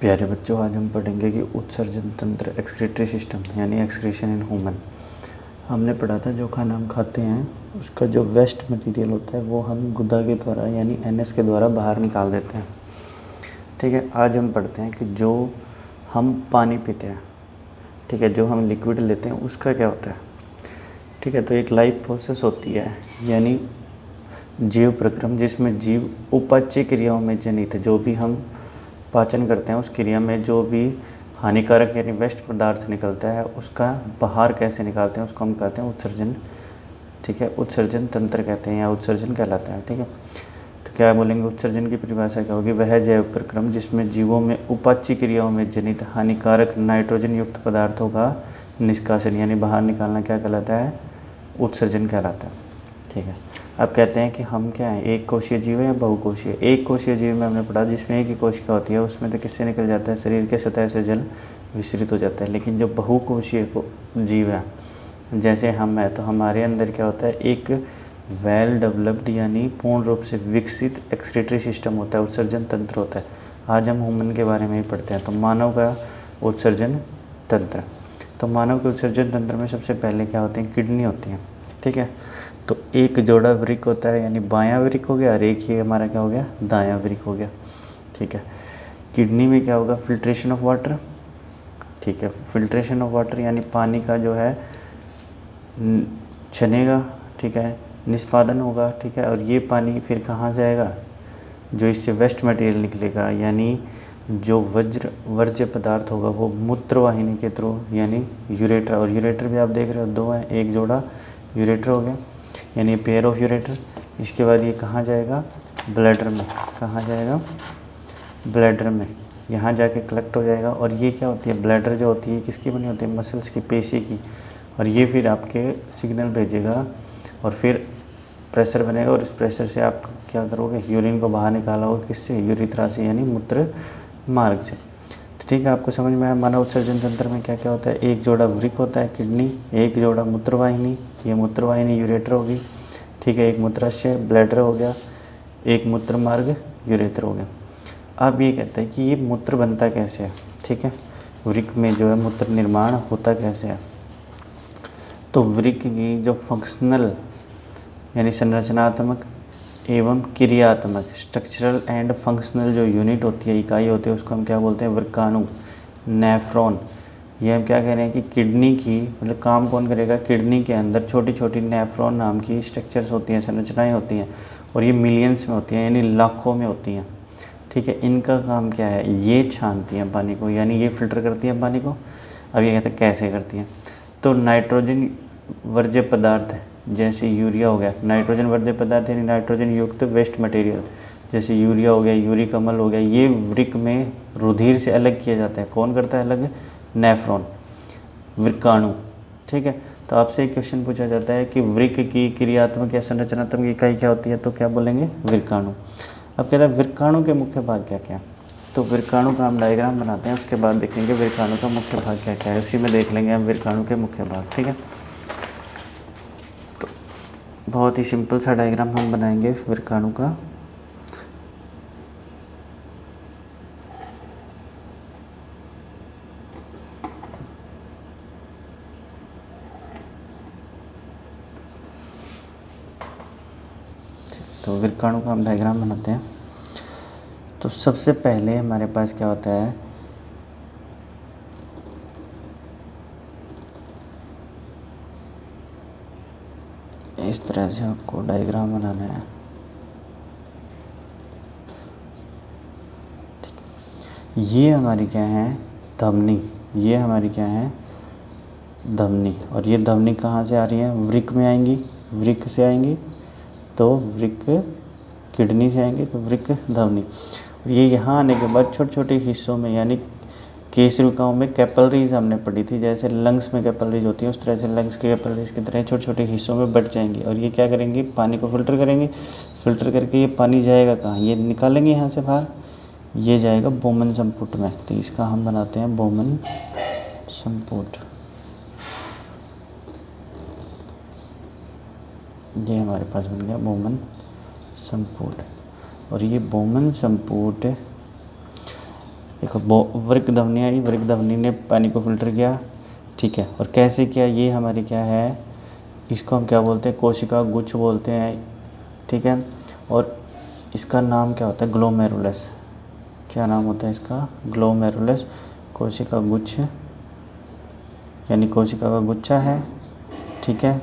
प्यारे बच्चों, आज हम पढ़ेंगे कि उत्सर्जन तंत्र एक्सक्रीटरी सिस्टम यानी एक्सक्रीशन इन ह्यूमन। हमने पढ़ा था जो खाना हम खाते हैं उसका जो वेस्ट मटेरियल होता है वो हम गुदा के द्वारा यानी एनएस के द्वारा बाहर निकाल देते हैं। ठीक है, आज हम पढ़ते हैं कि जो हम पानी पीते हैं, ठीक है, जो हम लिक्विड लेते हैं उसका क्या होता है। ठीक है, तो एक लाइफ प्रोसेस होती है यानी जीव प्रक्रम, जिसमें जीव उपाच्य क्रियाओं में जनित जो भी हम पाचन करते हैं उस क्रिया में जो भी हानिकारक यानी वेस्ट पदार्थ निकलता है उसका बाहर कैसे निकालते हैं उसको हम कहते हैं उत्सर्जन। ठीक है, उत्सर्जन तंत्र कहते हैं या उत्सर्जन कहलाता है। ठीक है, तो क्या बोलेंगे, उत्सर्जन की परिभाषा क्या होगी, वह जैव प्रक्रम जिसमें जीवों में उपाच्य क्रियाओं में जनित हानिकारक नाइट्रोजन युक्त पदार्थों का निष्कासन यानी बाहर निकालना क्या कहलाता है, उत्सर्जन कहलाता है। ठीक है, अब कहते हैं कि हम क्या हैं, एक कोशीय जीव है या बहुकोशीय। एक कोशीय जीव में हमने पढ़ा जिसमें एक ही कोशिका होती है, उसमें तो किससे निकल जाता है, शरीर के सतह से जल विसरित हो जाता है। लेकिन जो बहुकोशीय जीव है जैसे हम हैं, तो हमारे अंदर क्या होता है, एक वेल डेवलप्ड यानी पूर्ण रूप से विकसित एक्सक्रीटरी सिस्टम होता है, उत्सर्जन तंत्र होता है। आज हम ह्यूमन के बारे में ही पढ़ते हैं। तो मानव का उत्सर्जन तंत्र, तो मानव के उत्सर्जन तंत्र में सबसे पहले क्या होते हैं, किडनी होती हैं। ठीक है, तो एक जोड़ा वृक्क होता है यानी बायां वृक्क हो गया और एक ही हमारा क्या हो गया, दायां वृक्क हो गया। ठीक है, किडनी में क्या होगा, फिल्ट्रेशन ऑफ वाटर। ठीक है, फिल्ट्रेशन ऑफ वाटर यानी पानी का जो है छनेगा, ठीक है, निष्पादन होगा। ठीक है, और ये पानी फिर कहाँ जाएगा, जो इससे वेस्ट मटेरियल निकलेगा यानी जो वर्ज्य पदार्थ होगा वो मूत्रवाहिनी के थ्रू यानी यूरेटर, और यूरेटर भी आप देख रहे हो दो हैं, एक जोड़ा यूरेटर हो गया यानी पेयर ऑफ यूरेटर। इसके बाद ये कहाँ जाएगा, ब्लैडर में। कहाँ जाएगा, ब्लैडर में, यहाँ जाके कलेक्ट हो जाएगा। और ये क्या होती है, ब्लैडर जो होती है किसकी बनी होती है, मसल्स की, पेशी की। और ये फिर आपके सिग्नल भेजेगा और फिर प्रेशर बनेगा और इस प्रेशर से आप क्या करोगे, यूरिन को बाहर निकालोगे, किससे, यूरिथ्रा से यानी मूत्र मार्ग से। तो ठीक है, आपको समझ में आया मानव उत्सर्जन तंत्र में क्या क्या होता है। एक जोड़ा वृक्क होता है किडनी, एक जोड़ा मूत्रवाहिनी, ये मूत्रवाहिनी यूरेटर होगी। ठीक है, एक मूत्राशय ब्लैडर हो गया, एक मूत्र मार्ग यूरेटर हो गया। अब ये कहता है कि ये मूत्र बनता कैसे है। ठीक है, वृक्क में जो है मूत्र निर्माण होता कैसे है। तो वृक्क की जो फंक्शनल यानी संरचनात्मक एवं क्रियात्मक स्ट्रक्चरल एंड फंक्शनल जो यूनिट होती है, इकाई होती है, उसको हम क्या बोलते हैं, वृक्काणु, नेफ्रॉन। ये हम क्या कह रहे हैं कि किडनी की मतलब काम कौन करेगा, किडनी के अंदर छोटी छोटी नेफ्रॉन नाम की स्ट्रक्चर्स होती हैं, संरचनाएं होती हैं, और ये मिलियंस में होती हैं यानी लाखों में होती हैं। ठीक है, इनका काम क्या है, ये छानती हैं पानी को यानी ये फिल्टर करती हैं पानी को। अब ये कहते हैं कैसे करती हैं, तो नाइट्रोजन वर्ज्य पदार्थ जैसे यूरिया हो गया, नाइट्रोजन वर्ज्य पदार्थ यानी नाइट्रोजन युक्त वेस्ट मटेरियल जैसे यूरिया हो गया, यूरिक अम्ल हो गया, ये वृक्क में रुधिर से अलग किया जाता है। कौन करता है अलग, नेफ्रॉन, वृक्काणु। ठीक है, तो आपसे एक क्वेश्चन पूछा जाता है कि वृक्क की क्रियात्मक या संरचनात्मक इकाई क्या होती है, तो क्या बोलेंगे, वृक्काणु। अब कहता है वृक्काणु के मुख्य भाग क्या क्या है, तो वृक्काणु का हम डायग्राम बनाते हैं, उसके बाद देखेंगे वृक्काणु का मुख्य भाग क्या क्या है, उसी में देख लेंगे हम वृक्काणु के मुख्य भाग। ठीक है, तो बहुत ही सिंपल सा डायग्राम हम बनाएंगे वृक्काणु का। तो वृक्काणु का हम डायग्राम बनाते हैं। तो सबसे पहले हमारे पास क्या होता है, इस तरह से आपको डायग्राम बनाना है। ये हमारी क्या है, धमनी, ये हमारी क्या है, धमनी। और ये धमनी कहाँ से आ रही है, वृक्क में आएंगी, वृक्क से आएंगी, तो वृक्क, किडनी से आएंगे तो वृक्क धमनी। ये यहाँ आने के बाद छोटे छोटे हिस्सों में यानी केशिकाओं में कैपिलरीज हमने पढ़ी थी, जैसे लंग्स में कैपिलरीज होती है उस तरह से लंग्स के कैपिलरीज की तरह छोटे छोटे हिस्सों में बट जाएंगी। और ये क्या करेंगी, पानी को फिल्टर करेंगे, फिल्टर करके ये पानी जाएगा कहाँ, ये निकालेंगे यहाँ से बाहर, ये जाएगा बोमन संपुट में। तो इसका हम बनाते हैं बोमन संपुट। ये हमारे पास बन गया बोमन संपुट। और ये बोमन संपुट देखो वृक्क ध्वनि आई, वृक्क ध्वनि ने पानी को फिल्टर किया, ठीक है। और कैसे किया, ये हमारी क्या है, इसको हम क्या बोलते हैं, कोशिका गुच्छ बोलते हैं, ठीक है। और इसका नाम क्या होता है, ग्लोमेरुलस। क्या नाम होता है इसका, ग्लोमेरुलस। कोशिका गुच्छ यानी कोशिका का गुच्छा है, ठीक है।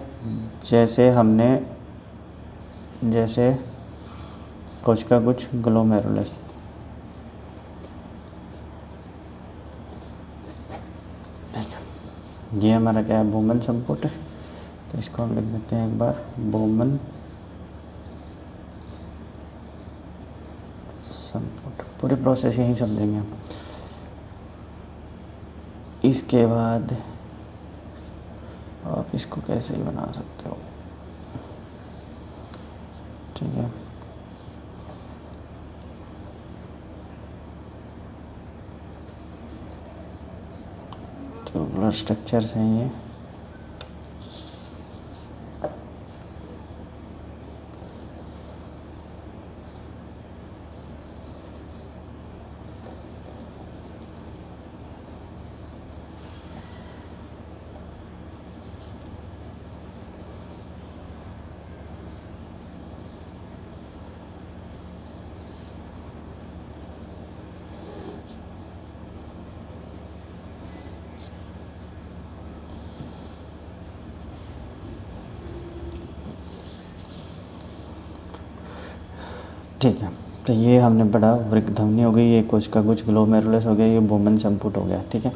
जैसे कोशिका गुच्छ ग्लोमेरुलस। ये हमारा क्या है, बोमन संपुट। तो इसको हम लिख देते हैं एक बार, बोमन संपुट। पूरी प्रोसेस यही समझेंगे हम। इसके बाद आप इसको कैसे ही बना सकते हो, ठीक है। ट्यूबुलर स्ट्रक्चर्स हैं ये। ठीक है, तो ये हमने पढ़ा, वृक्क ध्वनि हो गई, ये कोशिका गुच्छ ग्लोमेरुलस हो गया, ये बोमन संपुट हो गया, ठीक है।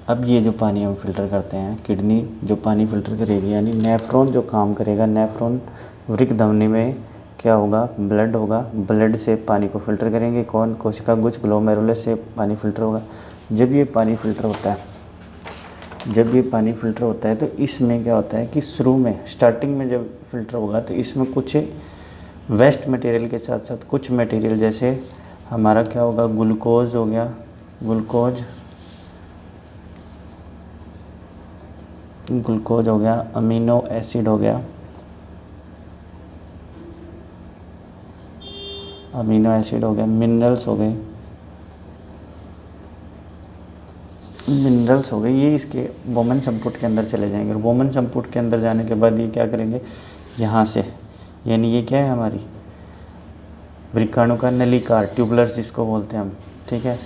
अब ये जो पानी हम फिल्टर करते हैं, किडनी जो पानी फिल्टर करेगी, यानी नेफ्रॉन जो काम करेगा, नेफ्रॉन वृक्क ध्वनि में क्या होगा, ब्लड होगा, ब्लड से पानी को फिल्टर करेंगे, कौन, कोशिका गुच्छ ग्लोमेरुलस से पानी फिल्टर होगा। जब ये पानी फिल्टर होता है तो इसमें क्या होता है कि शुरू में, स्टार्टिंग में जब फिल्टर होगा तो इसमें कुछ वेस्ट मटेरियल के साथ साथ कुछ मटेरियल, जैसे हमारा क्या होगा, ग्लूकोज हो गया, ग्लूकोज हो गया, अमीनो एसिड हो गया, मिनरल्स हो गए, ये इसके बोमन संपुट के अंदर चले जाएंगे। और बोमन संपुट के अंदर जाने के बाद ये क्या करेंगे, यहाँ से, यानी ये क्या है हमारी वृक्काणु का नलिकार, ट्यूबुलर्स जिसको बोलते हैं हम, ठीक है।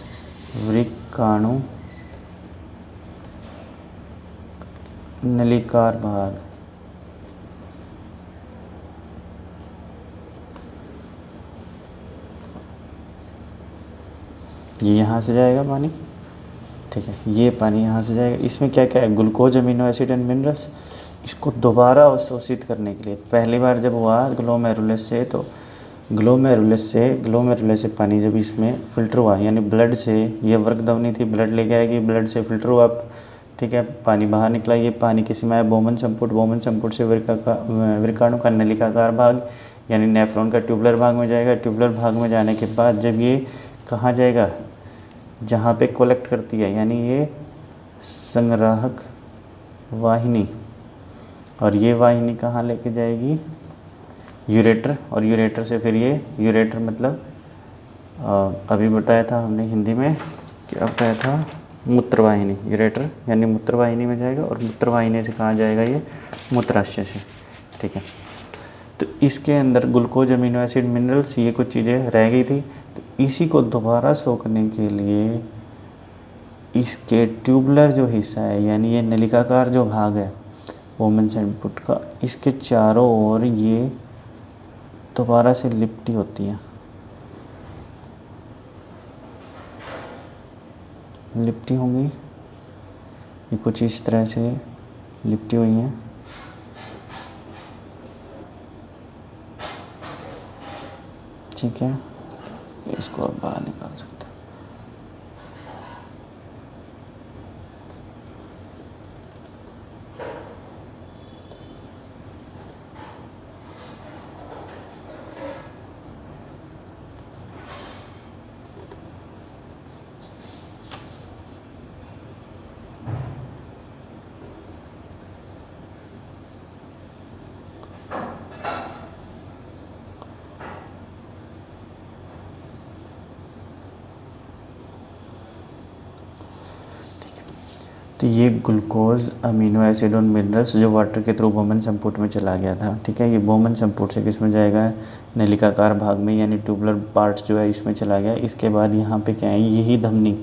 वृक्काणु नलिकार भाग, ये यहाँ से जाएगा पानी, ठीक है। ये पानी यहाँ से जाएगा, इसमें क्या क्या है, glucose, amino acid and minerals. इसको दोबारा अवशोषित करने के लिए, पहली बार जब हुआ ग्लोमेरुलस से, तो ग्लोमेरुलस से पानी जब इसमें फ़िल्टर हुआ, यानी ब्लड से, ये वृक्क ध्वनि थी, ब्लड लेके आएगी, ब्लड से फ़िल्टर हुआ, ठीक है, पानी बाहर निकला। ये पानी किसी में आया, बोमन संपुट से वृक्काणु का नलिकाकार भाग यानी नेफ्रॉन का ट्यूबुलर भाग में जाएगा। ट्यूबुलर भाग में जाने के बाद जब ये कहाँ जाएगा, जहाँ पे कलेक्ट करती है, यानी ये संग्राहक वाहिनी, और ये वाहिनी कहाँ लेके जाएगी, यूरेटर, और यूरेटर से फिर ये, यूरेटर मतलब अभी बताया था हमने हिंदी में, क्या बताया था, मूत्रवाहिनी। यूरेटर यानी मूत्रवाहिनी में जाएगा, और मूत्रवाहिनी से कहाँ जाएगा, ये मूत्राशय से, ठीक है। तो इसके अंदर ग्लूकोज, अमीनो एसिड, मिनरल्स, ये कुछ चीज़ें रह गई थी, तो इसी को दोबारा सोखने के लिए इसके ट्यूबुलर जो हिस्सा है, यानी ये नलिकाकार जो भाग है बोमन संपुट का, इसके चारों ओर ये दोबारा से लिपटी होती हैं, लिपटी होंगी, ये कुछ इस तरह से लिपटी हुई हैं, ठीक है। इसको अब बाहर निकाल सकते हैं। तो ये ग्लूकोज, अमीनो एसिड और मिनरल्स जो वाटर के थ्रू बोमन संपुट में चला गया था, ठीक है। ये बोमन संपुट से किस में जाएगा, नलिकाकार भाग में, यानी ट्यूबुलर पार्ट्स जो है इसमें चला गया। इसके बाद यहाँ पे क्या है, यही धमनी,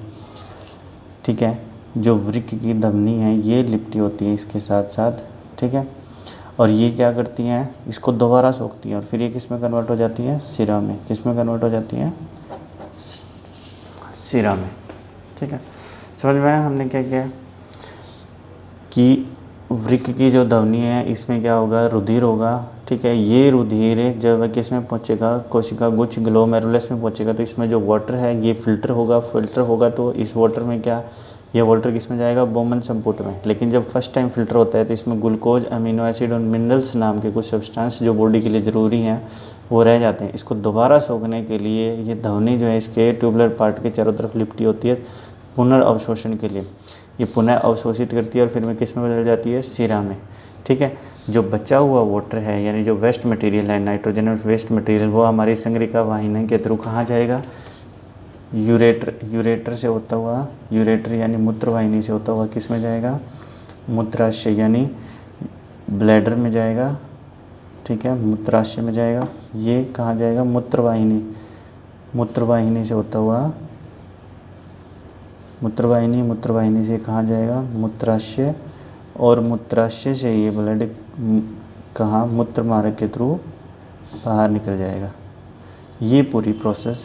ठीक है, जो वृक्क की धमनी है ये लिपटी होती है इसके साथ साथ, ठीक है। और ये क्या करती हैं, इसको दोबारा सोखती हैं और फिर ये किस में कन्वर्ट हो जाती है, सिरा में। किस में कन्वर्ट हो जाती है, सिरा में, ठीक है। समझ में आया हमने क्या किया कि वृक्क की जो ध्वनि है इसमें क्या होगा, रुधिर होगा, ठीक है। ये रुधिर जब किस में पहुँचेगा, कोशिका गुच्छ ग्लोमेरुलस में पहुँचेगा तो इसमें जो वाटर है ये फिल्टर होगा तो इस वाटर में क्या, ये वाटर किस में जाएगा, बोमन संपुट में। लेकिन जब फर्स्ट टाइम फिल्टर होता है तो इसमें ग्लूकोज, अमीनो एसिड और मिनरल्स नाम के कुछ सब्सटेंस जो बॉडी के लिए ज़रूरी हैं वो रह जाते हैं। इसको दोबारा सोखने के लिए ये ध्वनि जो है इसके ट्यूबुलर पार्ट के चारों तरफ लिपटी होती है पुनर्अवशोषण के लिए। ये पुनः अवशोषित करती है और फिर में किस में बदल जाती है, सिरा में, ठीक है। जो बचा हुआ वाटर है यानी जो वेस्ट मटेरियल है, नाइट्रोजन और वेस्ट मटेरियल, वो हमारी संग्रिका वाहिनी के थ्रू कहाँ जाएगा, यूरेटर से होता हुआ, यूरेटर यानी मूत्र वाहिनी से होता हुआ किस में जाएगा, मूत्राशय यानी ब्लैडर में जाएगा, ठीक है, मूत्राशय में जाएगा। ये कहाँ जाएगा, मूत्रवाहिनी से होता हुआ, मूत्रवाहिनी से कहाँ जाएगा, मूत्राशय, और मूत्राशय से ये ब्लड कहाँ, मूत्र मार्ग के थ्रू बाहर निकल जाएगा। ये पूरी प्रोसेस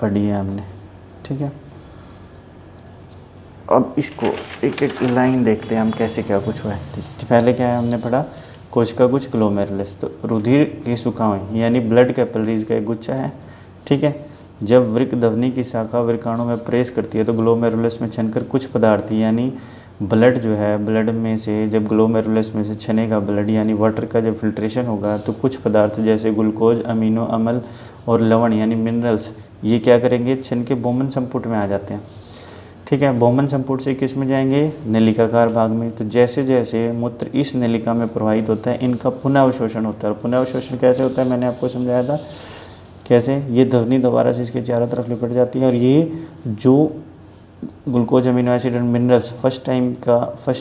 पढ़ी है हमने, ठीक है। अब इसको एक एक लाइन देखते हैं हम कैसे क्या कुछ हुआ है। तो पहले क्या है हमने पढ़ा, कोशिका गुच्छ ग्लोमेरुलस, तो रुधिर की सुखाएं यानी ब्लड कैपिलरीज का एक गुच्छा है, ठीक है। जब वृक्क ध्वनि की शाखा वृक्काणु में प्रेस करती है तो ग्लोमेरुलस में छनकर कुछ पदार्थ यानी ब्लड जो है, ब्लड में से जब ग्लोमेरुलस में से छनेगा ब्लड यानी वाटर का जब फिल्ट्रेशन होगा तो कुछ पदार्थ जैसे ग्लूकोज, अमीनो अम्ल और लवण यानी मिनरल्स ये क्या करेंगे, छन के बोमन संपुट में आ जाते हैं, ठीक है। बोमन संपुट से किस में जाएंगे, नलिकाकार भाग में। तो जैसे जैसे मूत्र इस नलिका में प्रवाहित होता है इनका पुनः अवशोषण होता है। और पुनः अवशोषण कैसे होता है, मैंने आपको समझाया था कैसे, ये ध्वनि दोबारा से इसके चारों तरफ लिपट जाती है और ये जो ग्लूकोज, अमीनो एसिड और मिनरल्स फर्स्ट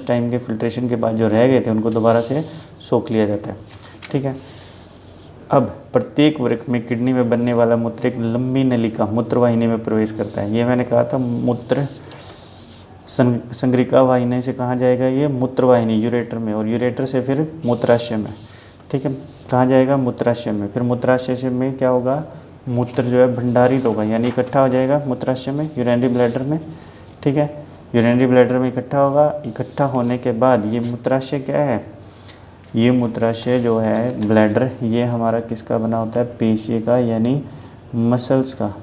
टाइम के फिल्ट्रेशन के बाद जो रह गए थे उनको दोबारा से सोख लिया जाता है, ठीक है। अब प्रत्येक वृक्क में किडनी में बनने वाला मूत्र एक लंबी नलिका मूत्रवाहिनी में प्रवेश करता है। ये मैंने कहा था मूत्र संग्रिका वाहिनी से कहाँ जाएगा, ये मूत्रवाहिनी यूरेटर में, और यूरेटर से फिर मूत्राशय में, ठीक है। कहाँ जाएगा, मूत्राशय में। फिर मूत्राशय से में क्या होगा, मूत्र जो है भंडारित होगा यानी इकट्ठा हो जाएगा मूत्राशय में, यूरिनरी ब्लैडर में, ठीक है। यूरिनरी ब्लैडर में इकट्ठा होगा। इकट्ठा होने के बाद ये मूत्राशय क्या है, ये मूत्राशय जो है ब्लैडर, ये हमारा किसका बना होता है, पेशी का यानी मसल्स का,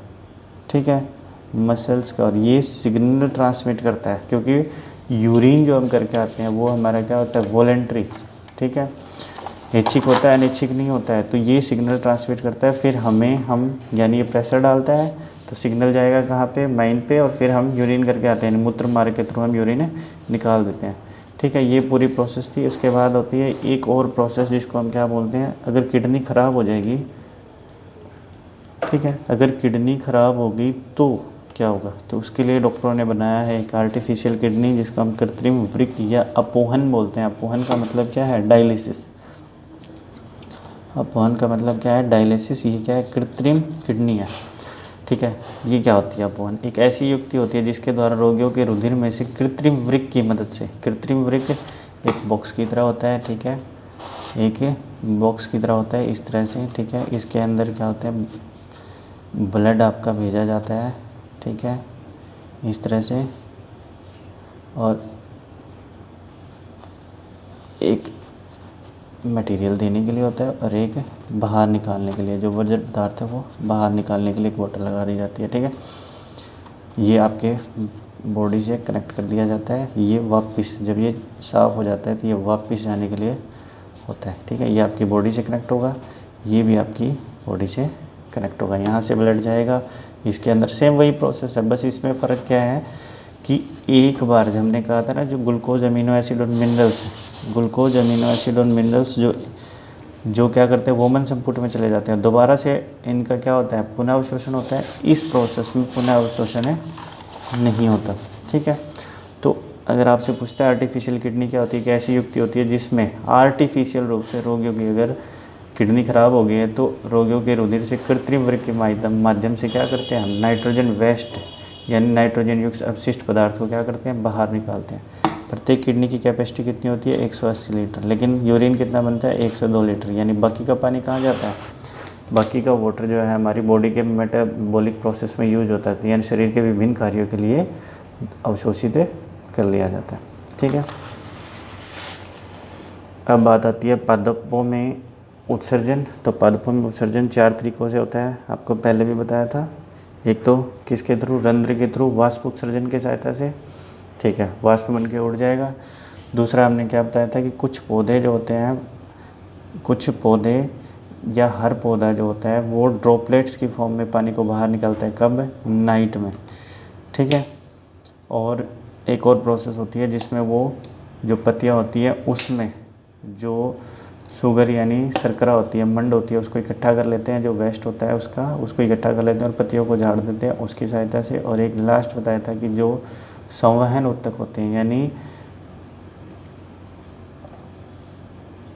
ठीक है, मसल्स का। और ये सिग्नल ट्रांसमिट करता है क्योंकि यूरिन जो हम करके आते हैं वो हमारा क्या होता है, वॉलेंट्री, ठीक है, ऐच्छिक होता है, अनैच्छिक नहीं होता है। तो ये सिग्नल ट्रांसमिट करता है, फिर हम यानी ये प्रेशर डालता है तो सिग्नल जाएगा कहाँ पे, माइंड पे, और फिर हम यूरिन करके आते हैं, मूत्र मार्ग के थ्रू हम यूरिन निकाल देते हैं, ठीक है। ये पूरी प्रोसेस थी। उसके बाद होती है एक और प्रोसेस जिसको हम क्या बोलते हैं, अगर किडनी ख़राब हो जाएगी, ठीक है, अगर किडनी ख़राब होगी तो क्या होगा, तो उसके लिए डॉक्टरों ने बनाया है एक आर्टिफिशियल किडनी जिसको हम कृत्रिम वृक्क या अपोहन बोलते हैं। अपोहन का मतलब क्या है, डायलिसिस। अपोहन का मतलब क्या है, डायलिसिस। ये क्या है, कृत्रिम किडनी है, ठीक है। ये क्या होती है अपोहन, एक ऐसी युक्ति होती है जिसके द्वारा रोगियों के रुधिर में से कृत्रिम वृक्क की मदद से, कृत्रिम वृक्क एक बॉक्स की तरह होता है, ठीक है, एक बॉक्स की तरह होता है इस तरह से, ठीक है। इसके अंदर क्या होता है, ब्लड आपका भेजा जाता है, ठीक है, इस तरह से, और एक मटेरियल देने के लिए होता है और एक बाहर निकालने के लिए, जो वर्ज्य पदार्थ है वो बाहर निकालने के लिए एक बोतल लगा दी जाती है, ठीक है। ये आपके बॉडी से कनेक्ट कर दिया जाता है। ये वापस जब ये साफ़ हो जाता है तो ये वापस जाने के लिए होता है, ठीक है। ये आपकी बॉडी से कनेक्ट होगा, ये भी आपकी बॉडी से कनेक्ट होगा। यहाँ से ब्लड जाएगा, इसके अंदर सेम वही प्रोसेस है, बस इसमें फ़र्क क्या है कि एक बार जब हमने कहा था ना, जो ग्लूकोज, अमीनो एसिड और मिनरल्स, ग्लूकोज, अमीनो एसिड और मिनरल्स जो क्या करते हैं, वोमन संपुट में चले जाते हैं। दोबारा से इनका क्या होता है, पुनः अवशोषण होता है। इस प्रोसेस में पुनः अवशोषण नहीं होता, ठीक है। तो अगर आपसे पूछता है आर्टिफिशियल किडनी क्या होती है, क्या ऐसी युक्ति होती है जिसमें आर्टिफिशियल रूप से रोगियों की अगर किडनी खराब हो गई है तो रोगियों के रुधिर से कृत्रिम वर्ग के माध्यम से क्या करते हैं हम, नाइट्रोजन वेस्ट यानी नाइट्रोजन युक्त अपशिष्ट पदार्थ को क्या करते हैं, बाहर निकालते हैं। प्रत्येक किडनी की कैपेसिटी कितनी होती है, 180 लीटर, लेकिन यूरिन कितना बनता है, 102 लीटर। यानी बाकी का पानी कहाँ जाता है, बाकी का वाटर जो है हमारी बॉडी के मेटाबॉलिक प्रोसेस में यूज होता है, यानी शरीर के विभिन्न कार्यों के लिए अवशोषित कर लिया जाता है। ठीक है, अब बात आती है पादपों में उत्सर्जन। तो पादपों में उत्सर्जन 4 तरीक़ों से होता है, आपको पहले भी बताया था। एक तो किसके थ्रू, रंध्र के थ्रू, वाष्प उत्सर्जन की सहायता से। ठीक है, वाष्प बन के उड़ जाएगा। दूसरा हमने क्या बताया था कि कुछ पौधे जो होते हैं, कुछ पौधे या हर पौधा जो होता है वो ड्रॉपलेट्स की फॉर्म में पानी को बाहर निकालता है, कब, नाइट में। ठीक है, और एक और प्रोसेस होती है जिसमें वो जो पत्तियाँ होती हैं उसमें जो शुगर यानी शर्करा होती है, मंड होती है, उसको इकट्ठा कर लेते हैं, जो वेस्ट होता है उसको इकट्ठा कर लेते हैं और पत्तियों को झाड़ देते हैं उसकी सहायता से। और एक लास्ट बताया था कि जो संवहन उत्तक होते हैं यानी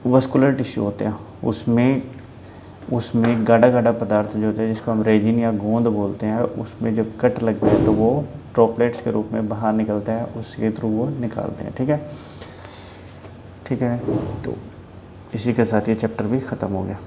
वस्कुलर टिश्यू होते हैं, उसमें गाढ़ा गाढ़ा पदार्थ जो होते हैं जिसको हम रेजिन या गोंद बोलते हैं, उसमें जब कट लगता है तो वो ड्रॉपलेट्स के रूप में बाहर निकलता है, उसके थ्रू वो निकालते हैं। ठीक है, ठीक है, तो इसी के साथ ये चैप्टर भी ख़त्म हो गया।